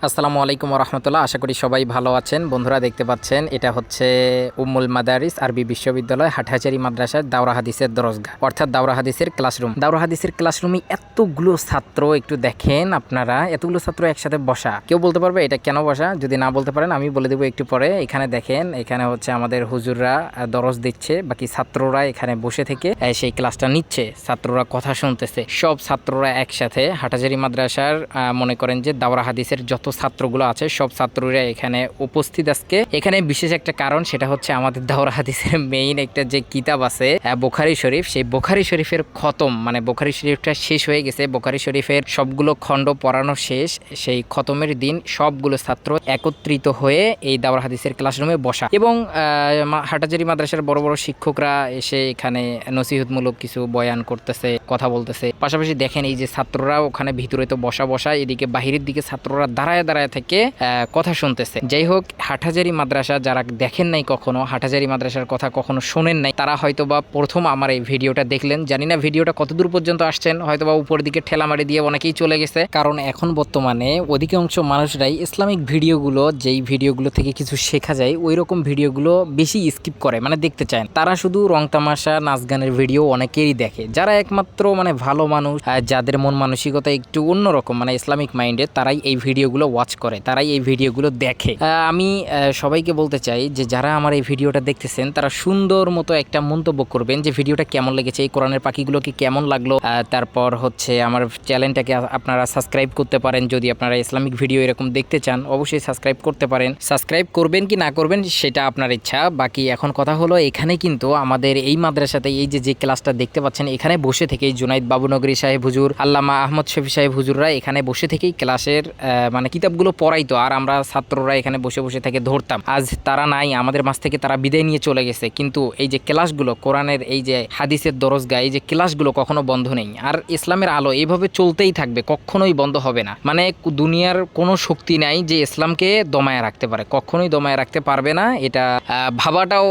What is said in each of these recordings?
আসসালামু আলাইকুম রহমতুল্লাহ। আশা করি সবাই ভালো আছেন। বন্ধুরা দেখতে পাচ্ছেন এটা হচ্ছে উম্মুল মাদারিস আরবি বিশ্ববিদ্যালয় হাটহাজারী মাদ্রাসার দাওরা হাদিসের দরজগা অর্থাৎ দাওরা হাদিসের ক্লাসরুম। দাওরা হাদিসের ক্লাসরুমে এতগুলো ছাত্র একটু দেখেন আপনারা, এতগুলো ছাত্র একসাথে বসা। কেউ বলতে পারবে এটা কেন বসা? যদি না বলতে পারেন আমি বলে দেবো একটু পরে। এখানে দেখেন, এখানে হচ্ছে আমাদের হুজুররা দরজ দিচ্ছে, বাকি ছাত্ররা এখানে বসে থেকে সেই ক্লাসটা নিচ্ছে, ছাত্ররা কথা শুনতেছে। সব ছাত্ররা একসাথে হাটহাজারী মাদ্রাসার মনে করেন যে দাওরা হাদিসের যত ছাত্রগুলো আছে সব ছাত্ররা এখানে উপস্থিত আজকে। এখানে বিশেষ একটা কারণ, সেটা হচ্ছে আমাদের দাওরা হাদিসের মেইন একটা যে কিতাব আছে বুখারী শরীফ, সেই বুখারী শরীফের খতম, মানে বুখারী শরীফটা শেষ হয়ে গেছে, বুখারী শরীফের সবগুলো খণ্ড পড়ানো শেষ। সেই খতমের দিন সবগুলো ছাত্র একত্রিত হয়ে এই দাওরা হাদিসের ক্লাসরুমে বসা, এবং হাটহাজারী মাদ্রাসার বড় বড় শিক্ষকরা এসে এখানে নসিহতমূলক কিছু বয়ান করতেছে, কথা বলতেছে। পাশাপাশি দেখেন এই যে ছাত্ররা ওখানে ভিতরে তো বসা, এদিকে বাহিরের দিকে ছাত্ররা দাঁড়ায় থেকে কথা শুনতেছে। যাই হোক, হাটহাজারী মাদ্রাসা যারা দেখেন নাই কখনো, হাটহাজারী মাদ্রাসার কথা কখনো শোনেন নাই, তারা হয়তোবা প্রথম আমার এই ভিডিওটা দেখলেন। জানি না ভিডিওটা কতদূর পর্যন্ত আসছেন, হয়তোবা উপর দিকে ঠেলামারি দিয়ে অনেকেই চলে গেছে, কারণ এখন বর্তমানে অধিকাংশ মানুষরাই ইসলামিক ভিডিওগুলো, যেই ভিডিওগুলো থেকে কিছু শেখা যায় ওই রকম ভিডিওগুলো বেশি স্কিপ করে, মানে দেখতে চায়। তারা শুধু রং তামাশা, নাচ গানের ভিডিও অনেকেরই দেখে। যারা একমাত্র মানে ভালো মানুষ, যাদের মন মানসিকতা একটু অন্যরকম, মানে ইসলামিক মাইন্ডের, তারাই এই ভিডিওগুলো ওয়াচ করে, তারাই এই ভিডিওগুলো দেখে। আমি সবাইকে বলতে চাই যে যারা আমার এই ভিডিওটা দেখতেছেন তারা সুন্দর মতো একটা মন্তব্য করবেন যে ভিডিওটা কেমন লেগেছে, এই কোরআনের পাখিগুলোকে কেমন লাগলো। তারপর হচ্ছে আমার চ্যানেলটাকে আপনারা সাবস্ক্রাইব করতে পারেন, যদি আপনারা ইসলামিক ভিডিও এরকম দেখতে চান অবশ্যই সাবস্ক্রাইব করতে পারেন। সাবস্ক্রাইব করবেন কি না করবেন সেটা আপনার ইচ্ছা। বাকি এখন কথা হলো, এখানে কিন্তু আমাদের এই মাদ্রাসাতে এই যে ক্লাসটা দেখতে পাচ্ছেন, এখানে বসে থেকেই জুনাইদ বাবুনগরী সাহেব হুজুর, আল্লামা আহমদ শফি সাহেব হুজুররা এখানে বসে থেকেই ক্লাসের মানে কিতাবগুলো পড়াইতো, আর আমরা ছাত্ররা এখানে বসে থেকে ধরতাম। আজ তারা নাই, আমাদের মাঝ থেকে তারা বিদায় নিয়ে চলে গেছে, কিন্তু এই যে ক্লাসগুলো, কোরআনের এই যে হাদিসের দরজগা, এই যে ক্লাসগুলো কখনো বন্ধ নেই। আর ইসলামের আলো এইভাবে চলতেই থাকবে, কখনোই বন্ধ হবে না। মানে দুনিয়ার কোনো শক্তি নাই যে ইসলামকে দমায় রাখতে পারে, কখনোই দমায় রাখতে পারবে না। এটা ভাবাটাও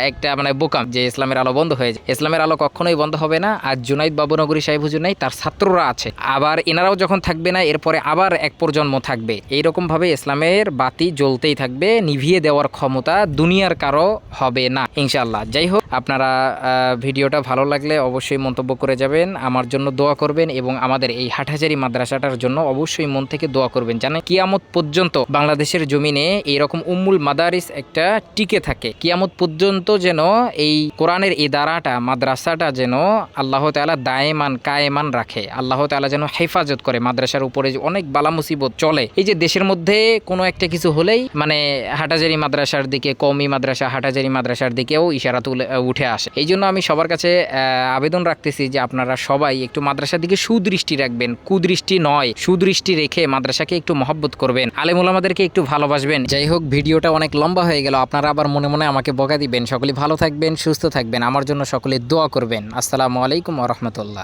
একটা মানে বোকাম যে ইসলামের আলো বন্ধ হয়ে যায়। ইসলামের আলো কখনোই বন্ধ হবে না। আর জুনাইদ বাবুনগরী সাহেব হুজুর নাই, তার ছাত্ররা আছে, আবার এনারাও যখন থাকবে না এরপরে আবার এক প্রজন্ম থাকবে। এইরকম ভাবে ইসলামের বাতি জ্বলতেই থাকবে, নিভিয়ে দেওয়ার ক্ষমতা দুনিয়ার কারো হবে না ইনশাআল্লাহ। যাই হোক, আপনারা ভিডিওটা ভালো লাগলে অবশ্যই মন্তব্য করে যাবেন, আমার জন্য দোয়া করবেন, এবং আমাদের এই হাটহাজারী মাদ্রাসাটার জন্য অবশ্যই মন থেকে দোয়া করবেন, জানেন কিয়ামত পর্যন্ত বাংলাদেশের জমিনে এইরকম উম্মুল মাদারিস একটা টিকে থাকে। কিয়ামত পর্যন্ত যেন এই কোরআনের ইদারাটা, মাদ্রাসাটা যেন আল্লাহ তাআলা দায়েমান কায়েমান রাখে, আল্লাহ তাআলা যেন হেফাজত করে। মাদ্রাসার উপরে অনেক বালা মুসিবত চলে, এই যে দেশের মধ্যে কোনো একটা কিছু হলেই মানে হাটহাজারী মাদ্রাসার দিকে, কওমি মাদ্রাসা হাটহাজারী মাদ্রাসার দিকেও ইশারা উঠে আসে। এই জন্য আমি সবার কাছে আবেদন রাখতেছি যে আপনারা সবাই একটু মাদ্রাসার দিকে সুদৃষ্টি রাখবেন, কুদৃষ্টি নয়, সুদৃষ্টি রেখে মাদ্রাসাকে একটু মহব্বত করবেন, আলেম ওলামাদেরকে একটু ভালোবাসবেন। যাই হোক, ভিডিওটা অনেক লম্বা হয়ে গেল, আপনারা আবার মনে মনে আমাকে বকা দিবেন। সকলে ভালো থাকবেন, সুস্থ থাকবেন, আমার জন্য সকলে দোয়া করবেন। আসসালামু আলাইকুম ওয়া রাহমাতুল্লাহ।